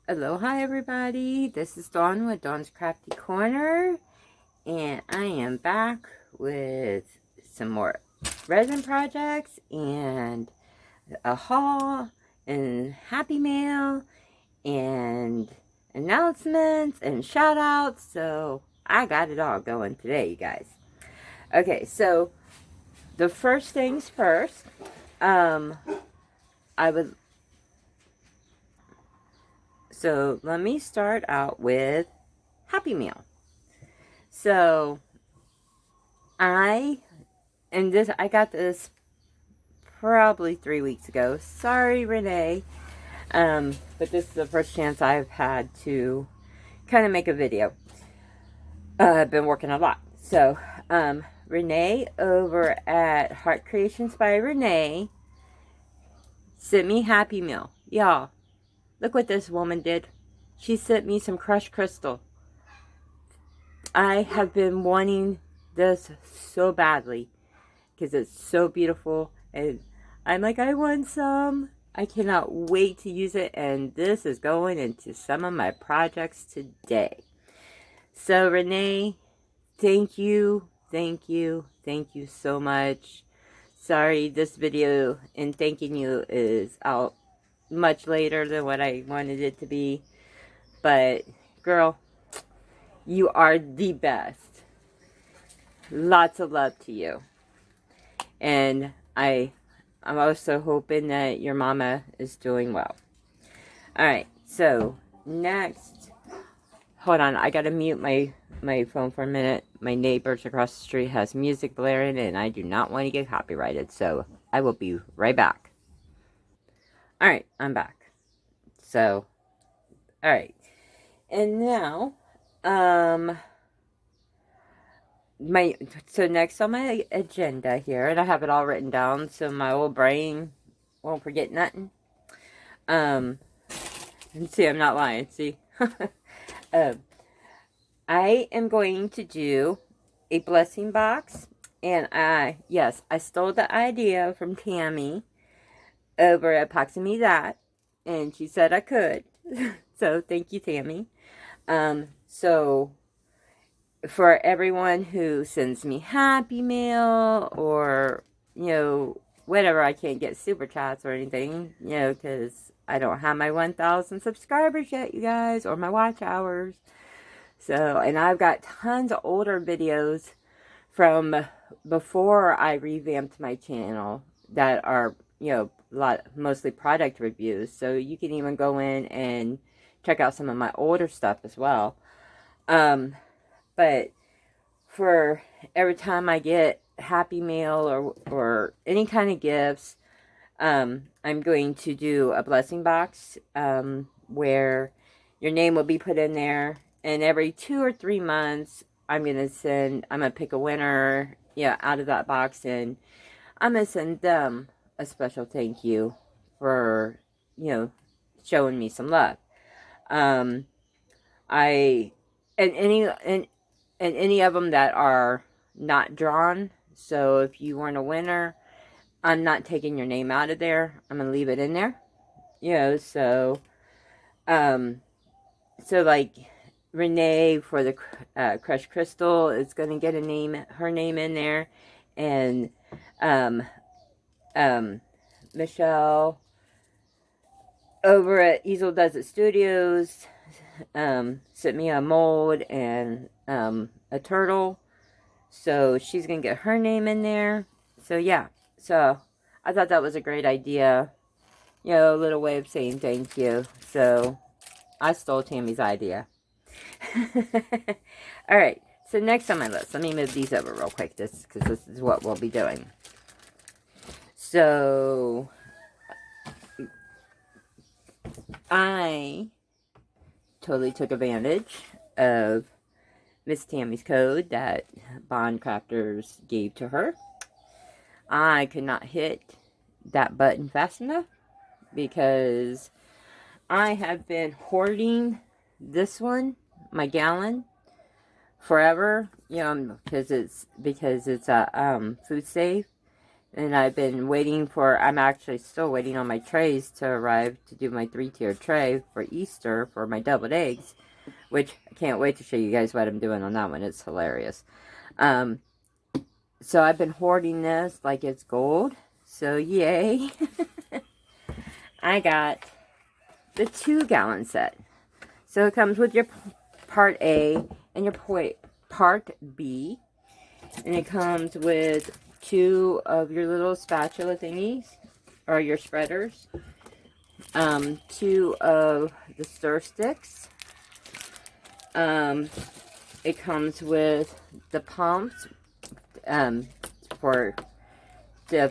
Aloha everybody, this is Dawn with Dawn's Crafty Corner, and I am back with some more resin projects and a haul and happy mail and announcements and shout outs. So I got it all going today, you guys. Okay, so the first things first, so let me start out with Happy Meal. So I got this probably 3 weeks ago. Sorry, Renee. But this is the first chance I've had to kind of make a video. I've been working a lot. So, Renee over at Heart Creations by Renee sent me Happy Meal. Y'all, look what this woman did. She sent me some crushed crystal. I have been wanting this so badly because it's so beautiful, and I'm like, I want some. I cannot wait to use it, and this is going into some of my projects today. So Renee, thank you so much. Sorry, this video and thanking you is out much later than what I wanted it to be, but girl, you are the best. Lots of love to you. And I'm also hoping that your mama is doing well. Alright, so next, hold on, I gotta mute my phone for a minute. My neighbors across the street has music blaring and I do not want to get copyrighted, so I will be right back. Alright, I'm back. So, alright. And now, so next on my agenda here, and I have it all written down so my old brain won't forget nothing. And see, I'm not lying, see? I am going to do a blessing box, and yes, I stole the idea from Tammi over at Epoxy Me That, and she said I could. So thank you, Tammi. So for everyone who sends me Happy Mail or, you know, whatever, I can't get super chats or anything, you know, because I don't have my 1,000 subscribers yet, you guys, or my watch hours. So, and I've got tons of older videos from before I revamped my channel that are, you know, mostly product reviews. So you can even go in and check out some of my older stuff as well. But for every time I get Happy Mail or any kind of gifts, I'm going to do a blessing box where your name will be put in there. And every 2 or 3 months, I'm going to pick a winner, yeah, out of that box. And I'm going to send them a special thank you for, you know, showing me some love. And any of them that are not drawn. So if you weren't a winner, I'm not taking your name out of there. I'm going to leave it in there. You know, so like Renee for the crushed crystal is going to get her name in there. And Michelle over at Easel Does It Studios sent me a mold and a turtle, so she's gonna get her name in there. So yeah, so I thought that was a great idea, you know, a little way of saying thank you. So I stole Tammy's idea. All right, so next on my list, let me move these over real quick, just because this is what we'll be doing. So I totally took advantage of Miss Tammy's code that Bond Crafters gave to her. I could not hit that button fast enough because I have been hoarding this one, my gallon, forever. You know, because it's a food safe. And I've been waiting for, I'm actually still waiting on my trays to arrive to do my 3-tier tray for Easter for my deviled eggs, which I can't wait to show you guys what I'm doing on that one. It's hilarious. So I've been hoarding this like it's gold. So yay. I got the 2-gallon set. So it comes with your part A and your part B. And it comes with 2 of your little spatula thingies, or your spreaders. 2 of the stir sticks. It comes with the pumps to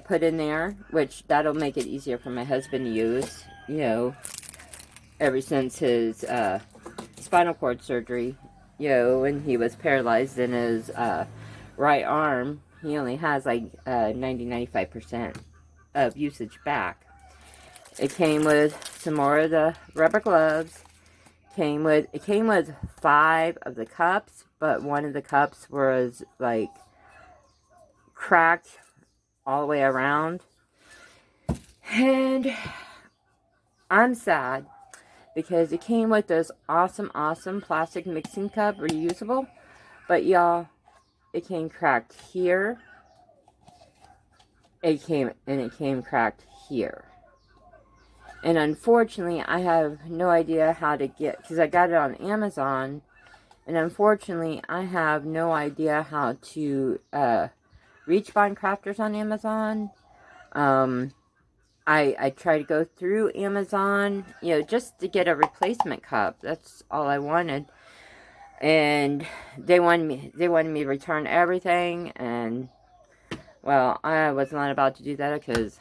put in there, which that'll make it easier for my husband to use, you know, ever since his spinal cord surgery, you know, when he was paralyzed in his right arm. He only has like 90-95% of usage back. It came with some more of the rubber gloves. It came with 5 of the cups, but one of the cups was like cracked all the way around. And I'm sad because it came with this awesome plastic mixing cup, reusable. But y'all, it came cracked here. It came cracked here. And unfortunately, I have no idea how to get, because I got it on Amazon. And unfortunately, I have no idea how to reach Bond Crafters on Amazon. I tried to go through Amazon, you know, just to get a replacement cup. That's all I wanted. And they wanted me to return everything, and well, I was not about to do that because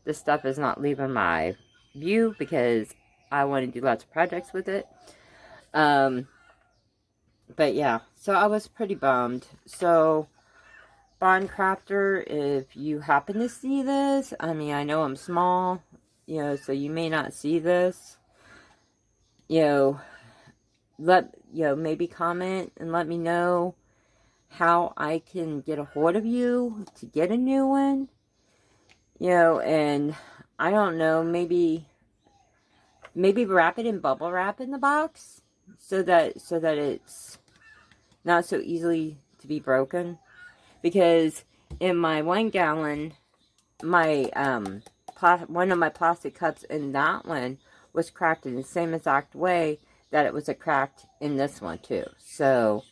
this stuff is not leaving my view because I want to do lots of projects with it. But yeah, so I was pretty bummed. So Bond Crafter, if you happen to see this, I mean, I know I'm small, you know, so you may not see this. You know, maybe comment and let me know how I can get a hold of you to get a new one. You know, and I don't know, maybe wrap it in bubble wrap in the box so that it's not so easily to be broken. Because in my 1-gallon, my one of my plastic cups in that one was cracked in the same exact way that it was cracked in this one too. So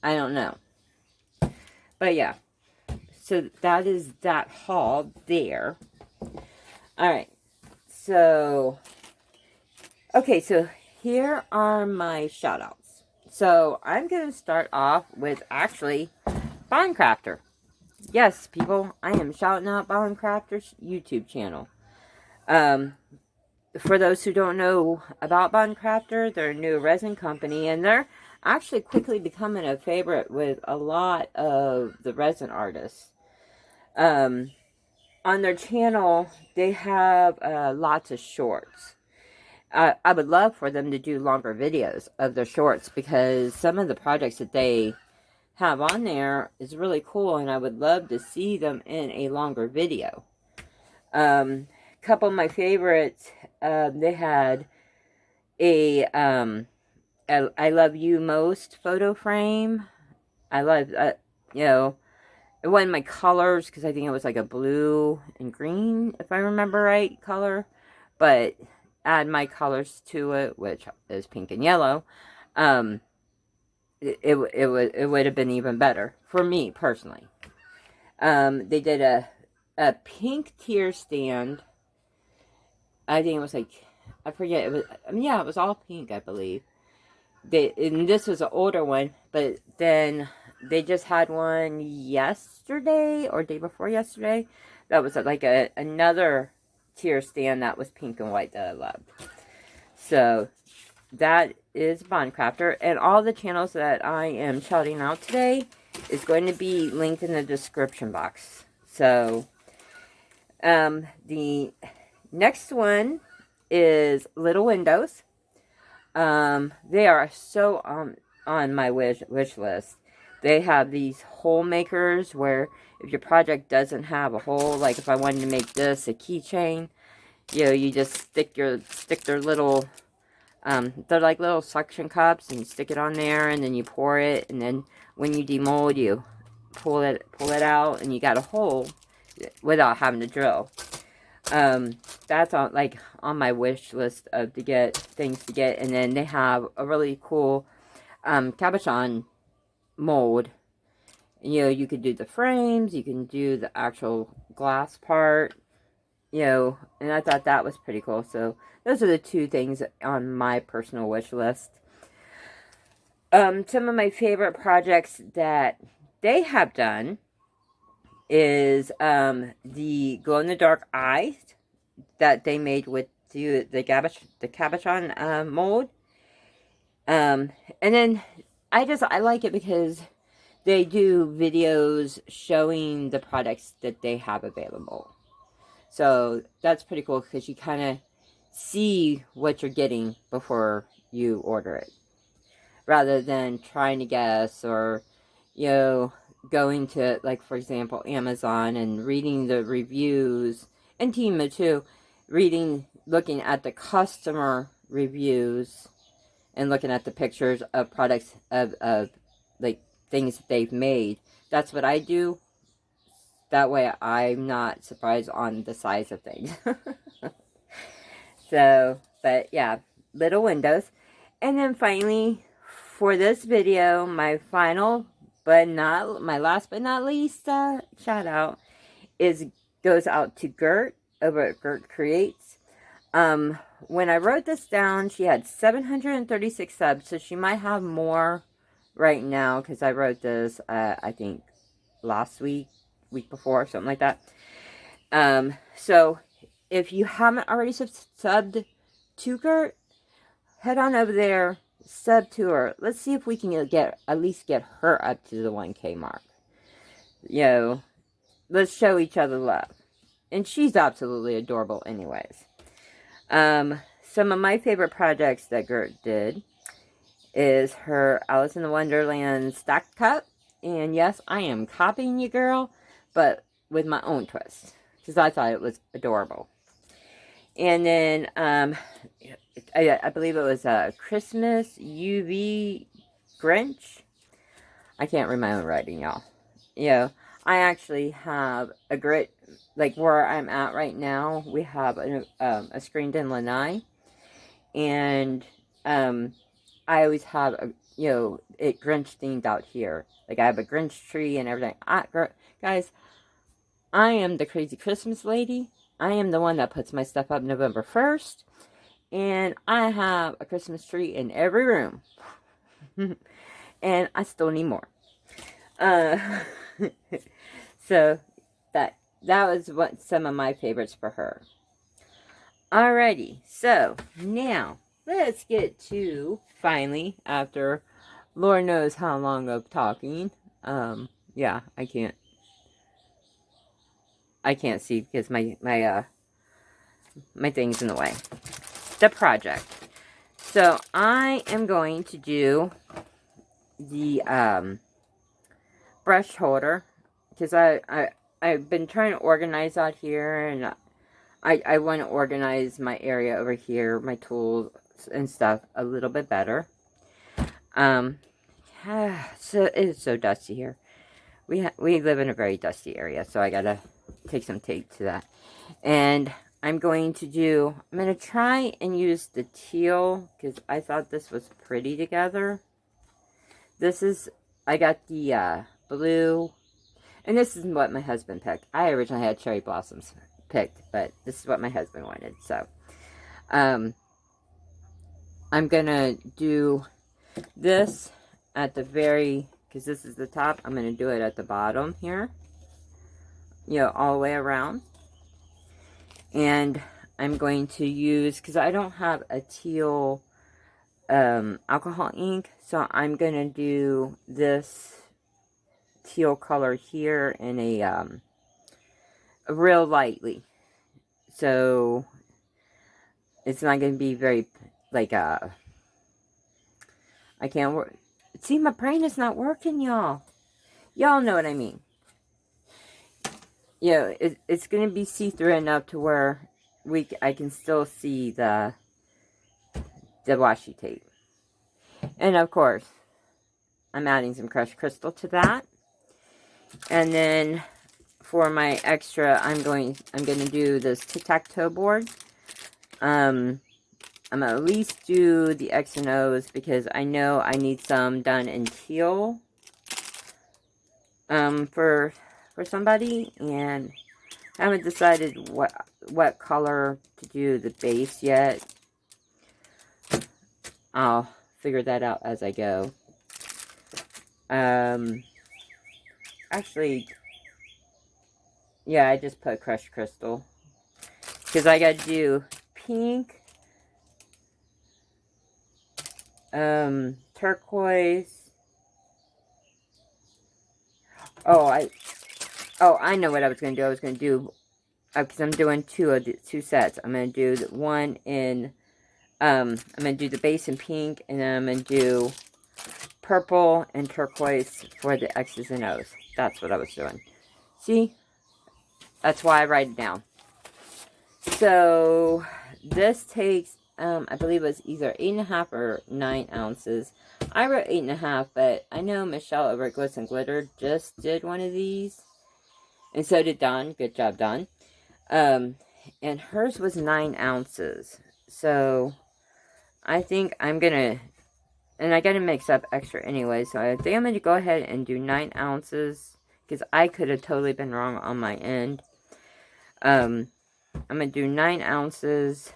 I don't know. But yeah. So that is that haul there. Alright. So okay, so here are my shout outs. So I'm gonna start off with actually Bond Crafter. Yes, people, I am shouting out Bond Crafter's YouTube channel. For those who don't know about Bond Crafter, they're a new resin company, and they're actually quickly becoming a favorite with a lot of the resin artists. On their channel, they have lots of shorts. I would love for them to do longer videos of their shorts because some of the projects that they have on there is really cool, and I would love to see them in a longer video. Couple of my favorites, they had a I Love You Most photo frame. I love, you know, it wasn't my colors because I think it was like a blue and green, if I remember right, color. But add my colors to it, which is pink and yellow. It would have been even better for me personally. They did a pink tier stand. I think it was like, I forget, it was, I mean, yeah, it was all pink, I believe. And this was an older one, but then they just had one yesterday or day before yesterday that was like another tier stand that was pink and white that I loved. So that is Bond Crafter, and all the channels that I am shouting out today is going to be linked in the description box. So the next one is Little Windows. They are so on my wish list. They have these hole makers where if your project doesn't have a hole, like if I wanted to make this a keychain, you know, you just stick their little, they're like little suction cups, and you stick it on there, and then you pour it, and then when you demold, you pull it out, and you got a hole without having to drill. That's on, like, on my wish list of things to get. And then they have a really cool cabochon mold. You know, you could do the frames, you can do the actual glass part, you know, and I thought that was pretty cool. So those are the two things on my personal wish list. Some of my favorite projects that they have done is the glow-in-the-dark eyes that they made with the cabochon mold. And then I like it because they do videos showing the products that they have available. So that's pretty cool because you kind of see what you're getting before you order it, rather than trying to guess, or, you know, going to, like, for example, Amazon and reading the reviews, and TEMU too, looking at the customer reviews and looking at the pictures of products of like things that they've made. That's what I do. That way I'm not surprised on the size of things. So, but yeah, little windows. And then finally, for this video, my last but not least shout out goes out to Gert over at Gert Creates. When I wrote this down, she had 736 subs, so she might have more right now, because I wrote this, I think, last week before, something like that. So if you haven't already subbed to Gert, head on over there, sub to her. Let's see if we can at least get her up to the 1K mark. You know, let's show each other love. And she's absolutely adorable anyways. Some of my favorite projects that Gert did is her Alice in the Wonderland stacked cup. And yes, I am copying you, girl, but with my own twist, because I thought it was adorable. And then, I believe it was a Christmas UV Grinch. I can't remember writing, y'all. You know, I actually have a grit, like where I'm at right now, we have a screened-in lanai. And, I always have, it Grinch themed out here. Like, I have a Grinch tree and everything. Guys, I am the crazy Christmas lady. I am the one that puts my stuff up November 1st. And I have a Christmas tree in every room. And I still need more. So, that was some of my favorites for her. Alrighty, so now let's get to, finally, after Lord knows how long of talking. Yeah, I can't see because my thing's in the way. The project. So I am going to do the brush holder, because I've been trying to organize out here, and I want to organize my area over here, my tools and stuff, a little bit better. So it's so dusty here. We live in a very dusty area, so I gotta take some tape to that. And I'm going to try and use the teal, because I thought this was pretty together. I got the blue, and this is what my husband picked. I originally had cherry blossoms picked, but this is what my husband wanted. So, I'm gonna do this at the very, because this is the top, I'm gonna do it at the bottom here, all the way around. And I'm going to use, because I don't have a teal alcohol ink, so I'm gonna do this teal color here in a real lightly, so it's not going to be very, like, I can't work. See, my brain is not working, y'all. Y'all know what I mean. You know, it's going to be see-through enough to where I can still see the washi tape. And of course, I'm adding some crushed crystal to that. And then for my extra, I'm going to do this tic-tac-toe board. I'm going to at least do the X and O's because I know I need some done in teal for somebody, and I haven't decided what color to do the base yet. I'll figure that out as I go. Actually, yeah, I just put crushed crystal because I got to do pink, turquoise. Oh, I know what I was going to do. I was going to do, because I'm doing two sets. I'm going to do one in, I'm going to do the base in pink, and then I'm going to do purple and turquoise for the X's and O's. That's what I was doing. See? That's why I write it down. So, this takes, I believe it was either 8.5 or 9 ounces. I wrote 8.5, but I know Michelle over at Glitz and Glitter just did one of these. And so did Dawn. Good job, Dawn. And hers was 9 ounces. So, I think I'm going to, and I got to mix up extra anyway. So, I think I'm going to go ahead and do 9 ounces. Because I could have totally been wrong on my end. I'm going to do 9 ounces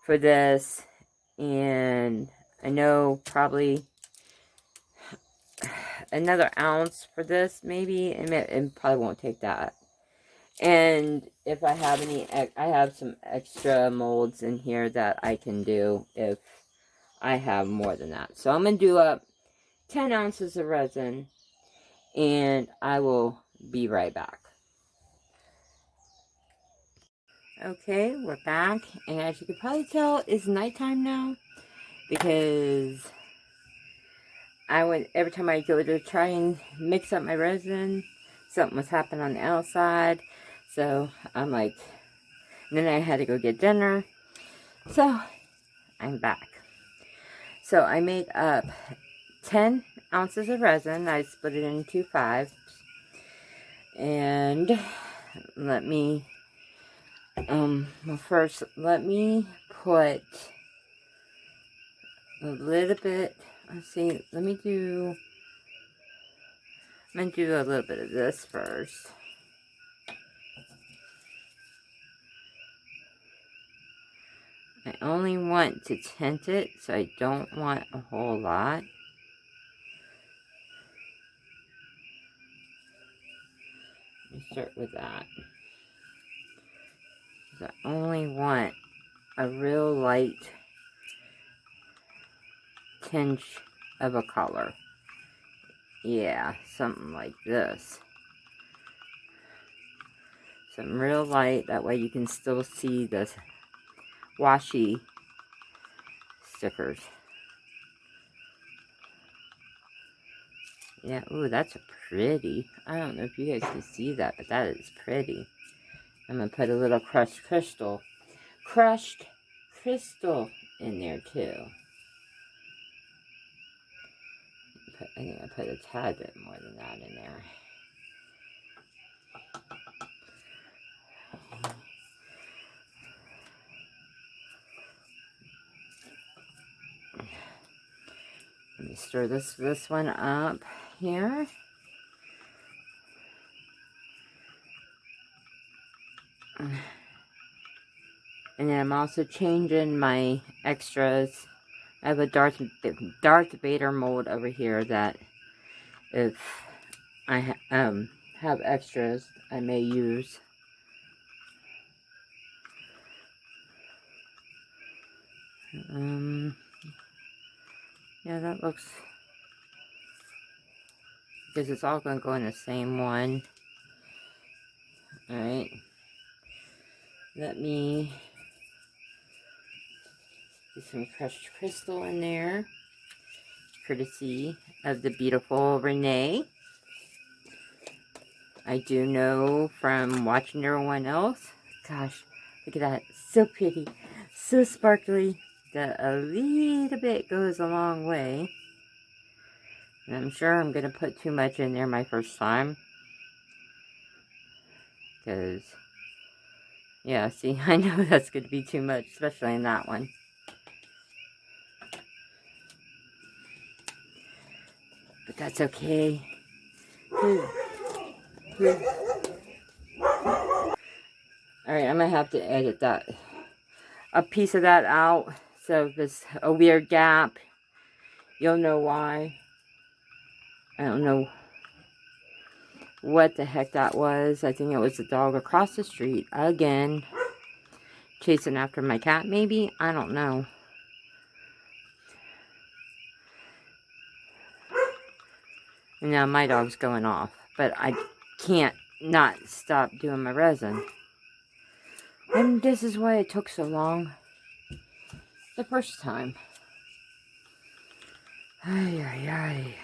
for this. And I know probably another ounce for this, maybe. And it probably won't take that. And if I have any, I have some extra molds in here that I can do if I have more than that. So I'm going to do up 10 ounces of resin. And I will be right back. Okay, we're back. And as you can probably tell, it's nighttime now. Because every time I go to try and mix up my resin, something was happening on the outside. So I'm like, and then I had to go get dinner. So I'm back. So I made up 10 ounces of resin. I split it into 5. And let me, well, first, let me put a little bit, let's see, I'm going to do a little bit of this first. I only want to tint it, so I don't want a whole lot. Let me start with that. I only want a real light tinge of a color. Yeah, something like this. Some real light, that way you can still see the washi stickers. Yeah, ooh, that's pretty. I don't know if you guys can see that, but that is pretty. I'm going to put a little crushed crystal in there too. I think I put a tad bit more than that in there. Let me stir this one up here. And then I'm also changing my extras. I have a Darth Vader mold over here that if I have extras, I may use. Yeah, that looks, because it's all going to go in the same one. Alright. Let me get some crushed crystal in there, courtesy of the beautiful Renee. I do know from watching everyone else, gosh, look at that, so pretty, so sparkly, that a little bit goes a long way. And I'm sure I'm going to put too much in there my first time. Because, yeah, see, I know that's going to be too much, especially in that one. But that's okay. Alright, I'm going to have to edit that, a piece of that out. So if there's a weird gap, you'll know why. I don't know what the heck that was. I think it was the dog across the street again, chasing after my cat, maybe? I don't know. And now my dog's going off, but I can't not stop doing my resin. And this is why it took so long the first time. Ay, ay, ay.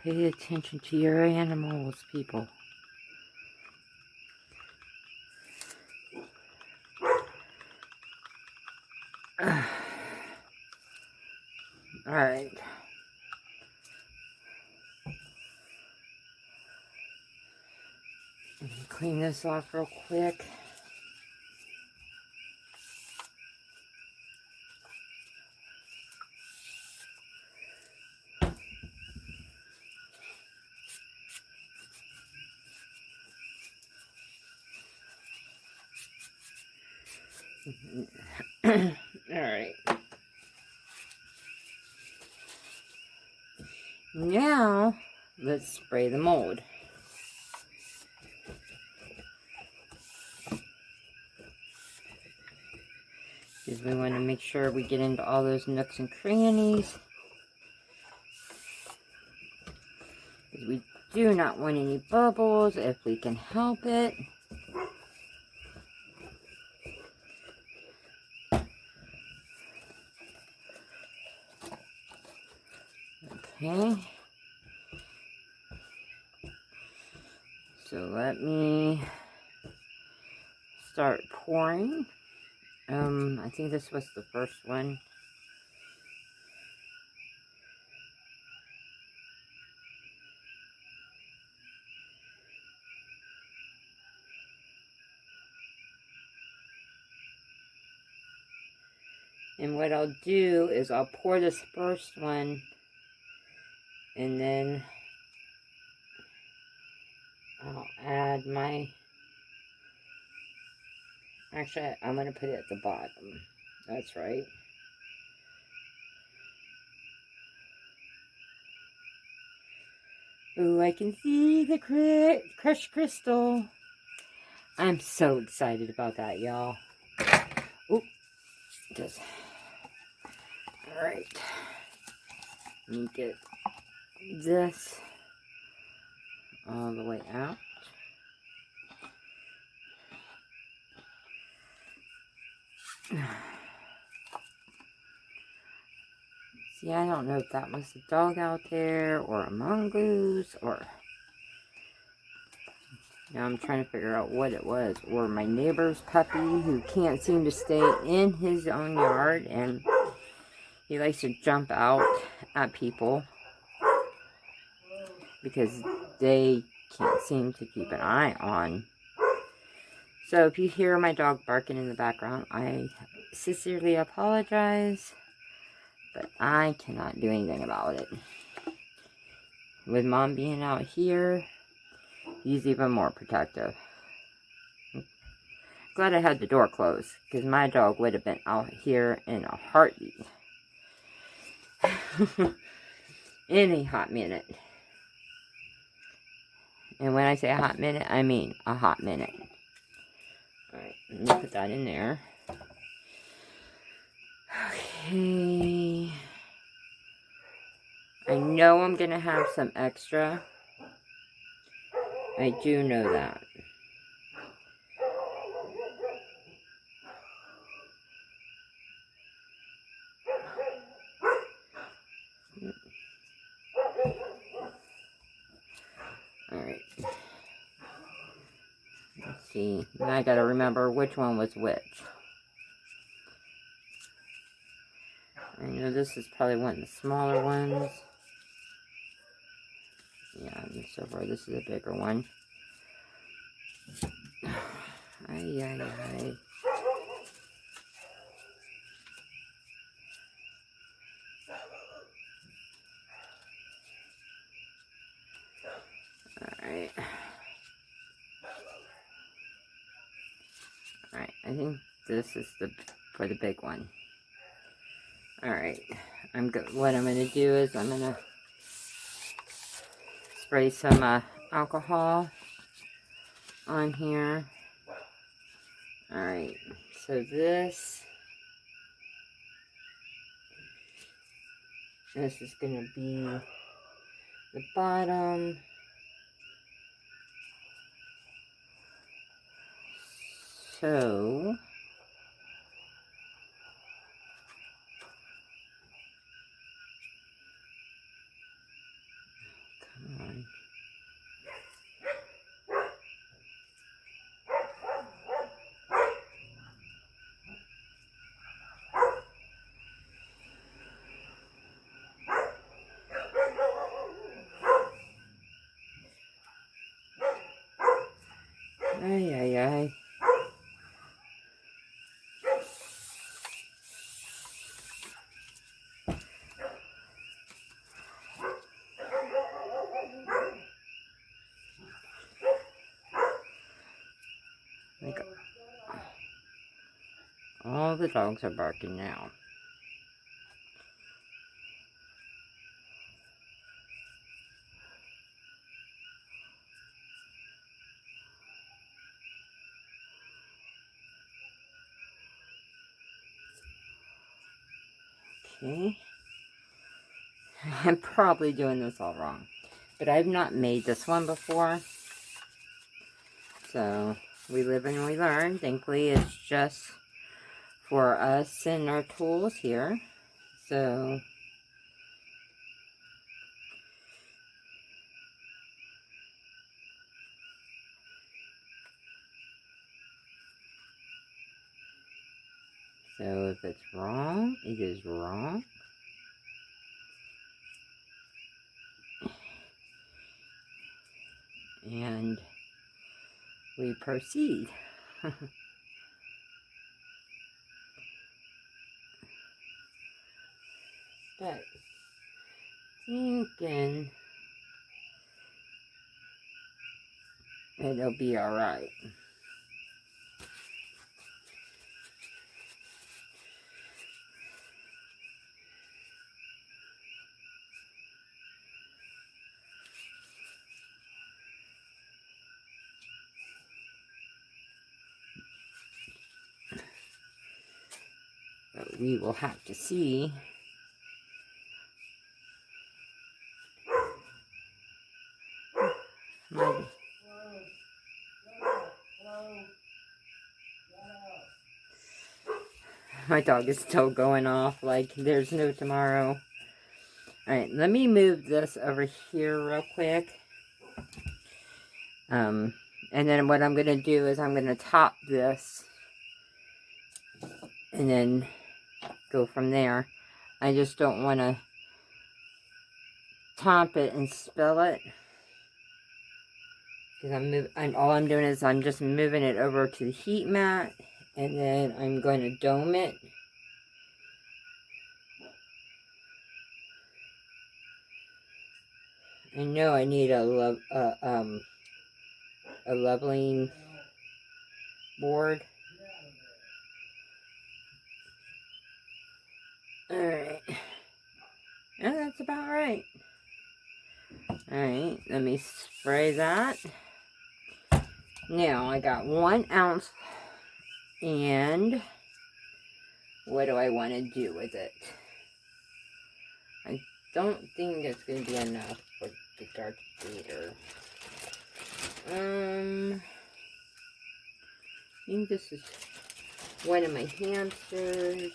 Pay attention to your animals, people. Alright. Clean this off real quick. Alright. Now, let's spray the mold. Because we want to make sure we get into all those nooks and crannies. Because we do not want any bubbles if we can help it. Okay. So let me start pouring. I think this was the first one. And what I'll do is I'll pour this first one, and then I'll add my, actually I'm going to put it at the bottom. That's right. Ooh, I can see the crushed crystal. I'm so excited about that, y'all. Ooh, just. Alright. Let me get this all the way out. See, I don't know if that was a dog out there or a mongoose or... Now I'm trying to figure out what it was. Or my neighbor's puppy who can't seem to stay in his own yard and he likes to jump out at people because they can't seem to keep an eye on. So if you hear my dog barking in the background, I sincerely apologize, but I cannot do anything about it. With Mom being out here, he's even more protective. Glad I had the door closed, because my dog would have been out here in a heartbeat. Any hot minute. And when I say a hot minute, I mean a hot minute. Alright, let me put that in there. Okay. I know I'm going to have some extra. I do know that. Alright. see. Now I gotta remember which one was which. I know this is probably one of the smaller ones. Yeah, and so far this is a bigger one. Ay, ay, ay. Alright. Alright, I think this is for the big one. Alright. What I'm gonna do is I'm gonna spray some alcohol on here. Alright, so this is gonna be the bottom. So come on. Ay, ay, ay. Like, all the dogs are barking now. Okay. I'm probably doing this all wrong, but I've not made this one before. So we live and we learn. Thankfully, it's just for us and our tools here. So if it's wrong, it is wrong. And we proceed. But thinking it'll be alright. But we will have to see. My dog is still going off like there's no tomorrow. Alright, let me move this over here real quick. And then what I'm going to do is I'm going to top this. And then go from there. I just don't want to top it and spill it. Because all I'm doing is I'm just moving it over to the heat mat. And then I'm going to dome it. I know I need a leveling board. Alright. Yeah, that's about right. Alright, let me spray that. Now, I got 1 ounce. And what do I want to do with it? I don't think it's going to be enough for the dark beater. I think this is one of my hamsters.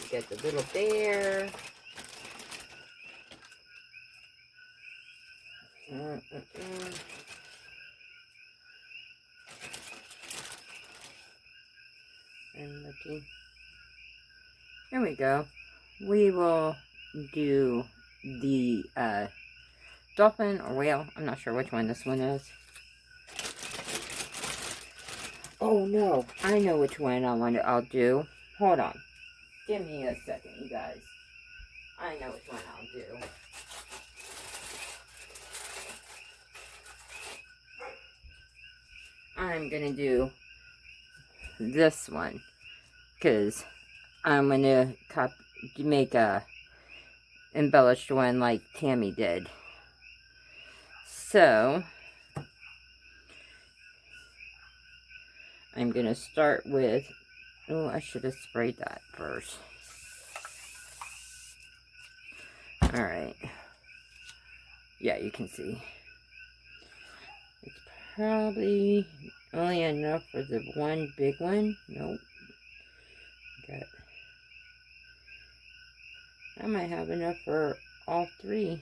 We got the little bear. Crafty. Here we go. We will do the dolphin or whale. I'm not sure which one this one is. Oh no, I know which one I'll do. Hold on. Give me a second, you guys. I know which one I'll do. I'm gonna do this one because I'm gonna make a embellished one like Tammi did. So I'm gonna start with, oh, I should have sprayed that first. Alright. Yeah, you can see. It's probably only enough for the one big one. Nope. Got, I might have enough for all three.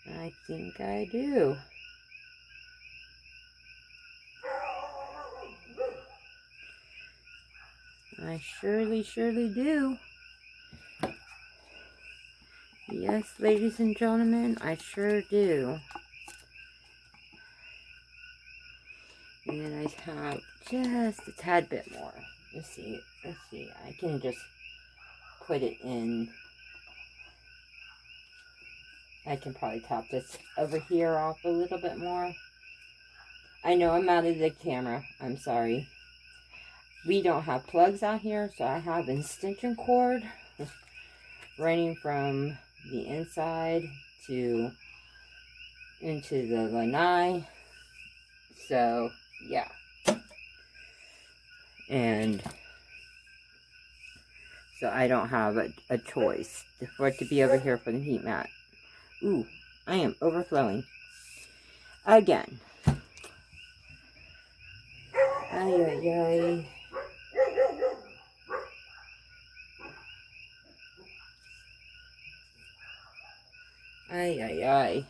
I think I do. I surely do. Yes, ladies and gentlemen, I sure do. And then I have just a tad bit more. Let's see. I can just put it in. I can probably top this over here off a little bit more. I know I'm out of the camera. I'm sorry. We don't have plugs out here, so I have an extension cord running from the inside to into the lanai. So yeah, and so I don't have a choice for it to be over here for the heat mat. Ooh, I am overflowing again. Ay ay ay. Ay ay ay.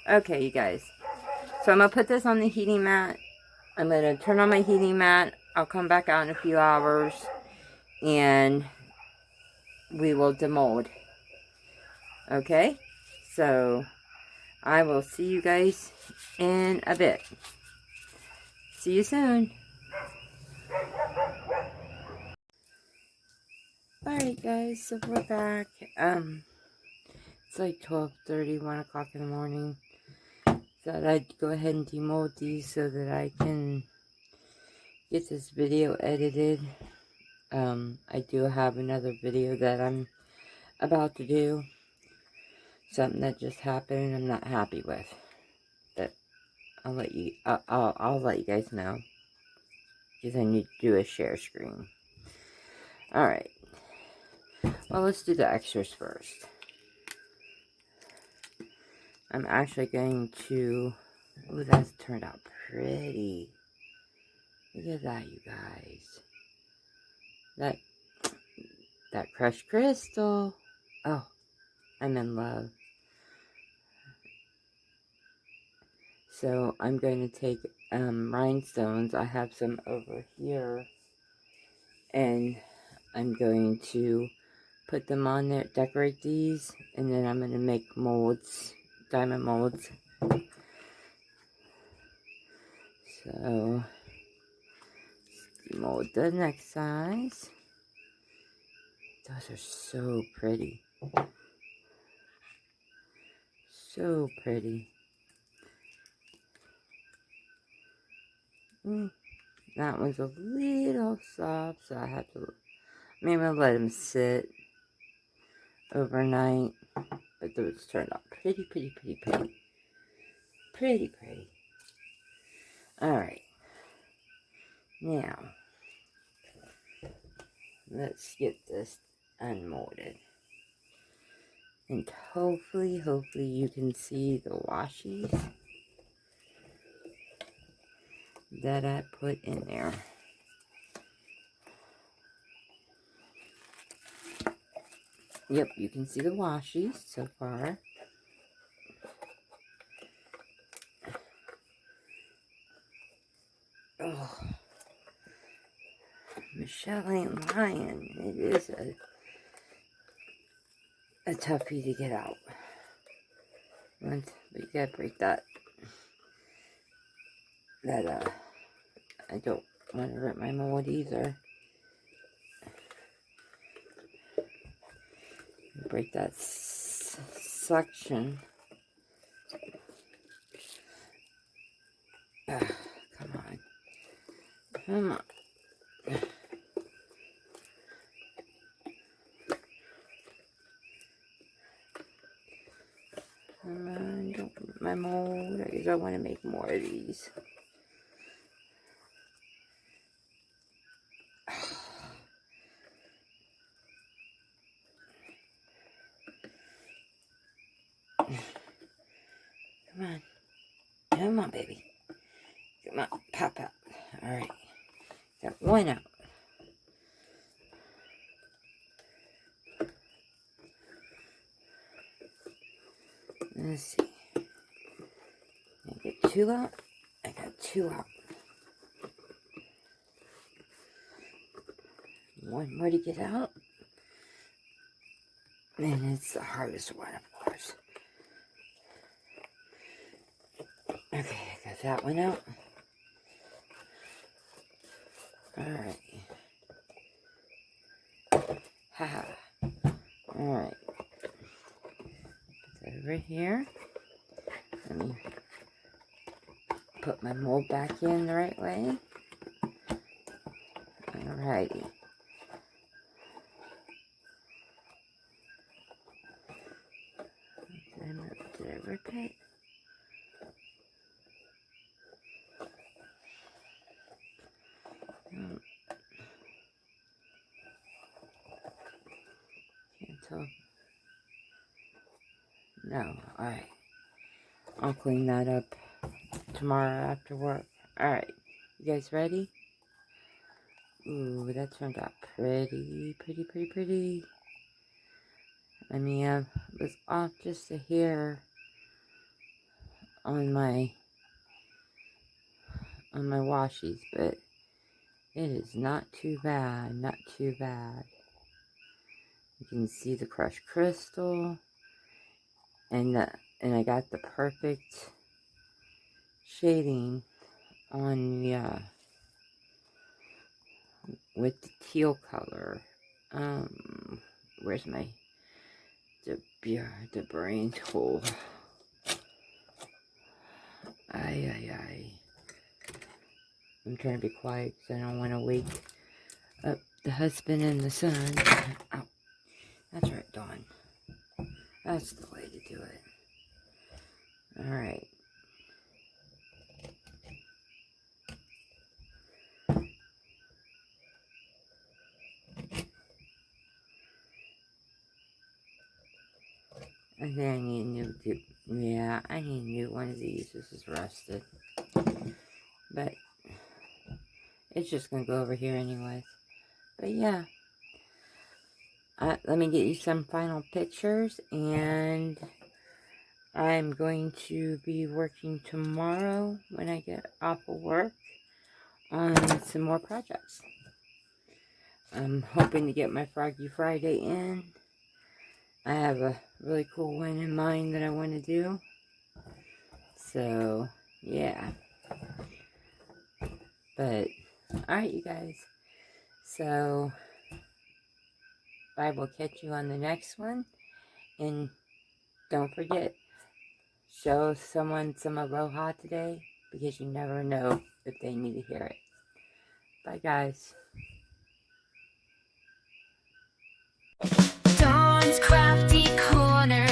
Okay, you guys. So I'm going to put this on the heating mat. I'm going to turn on my heating mat. I'll come back out in a few hours. And we will demold. Okay? So I will see you guys in a bit. See you soon. Alright guys, so we're back. It's like 12:30, 1 o'clock in the morning. Thought I'd go ahead and demold these so that I can get this video edited. I do have another video that I'm about to do. Something that just happened and I'm not happy with. But I'll let you guys know. Because I need to do a share screen. Alright. Well, let's do the extras first. I'm actually going to... Ooh, that's turned out pretty. Look at that, you guys. That crushed crystal. Oh, I'm in love. So, I'm going to take rhinestones. I have some over here. And I'm going to put them on there, decorate these. And then I'm going to make molds, diamond molds. So, mold the next size. Those are so pretty. So pretty. That one's a little soft, so I have to maybe let them sit overnight. But those turned out pretty. Pretty. Alright. Now, let's get this unmolded. And hopefully you can see the washies that I put in there. Yep, you can see the washies so far. Oh, Michelle ain't lying. It is a toughie to get out. But you gotta break that. I don't want to rip my mold either. Break that suction. Come on. Come on. Come on, don't rip my mold. I want to make more of these. Come on. Come on, baby. Come on. Pop out. Alright. Got one out. Let's see. I get two out. I got two out. One more to get out. And it's the hardest one, of course. Okay, I got that one out. Alright. Haha. Alright. Put that over here. Let me put my mold back in the right way. Alrighty. Did I rip it? Can't tell. No, alright. I'll clean that up tomorrow after work. Alright, you guys ready? Ooh, that turned out pretty. I mean, I was off just a hair on my washies, but it is not too bad. Not too bad. You can see the crushed crystal, and I got the perfect shading on the with the teal color. Where's my the brain tool? Ay. I'm trying to be quiet because I don't want to wake up the husband and the son. Oh, that's right, Dawn. That's the way to do it. Alright. I think I need a new tube. Yeah, I need a new one of these. This is rusted. But it's just going to go over here anyways. But yeah. Let me get you some final pictures. And I'm going to be working tomorrow when I get off of work on some more projects. I'm hoping to get my Froggy Friday in. I have a really cool one in mind that I want to do. So, yeah. But, alright, you guys. So, I will catch you on the next one. And don't forget, show someone some Aloha today, because you never know if they need to hear it. Bye, guys. Dawn's Crafty Corner.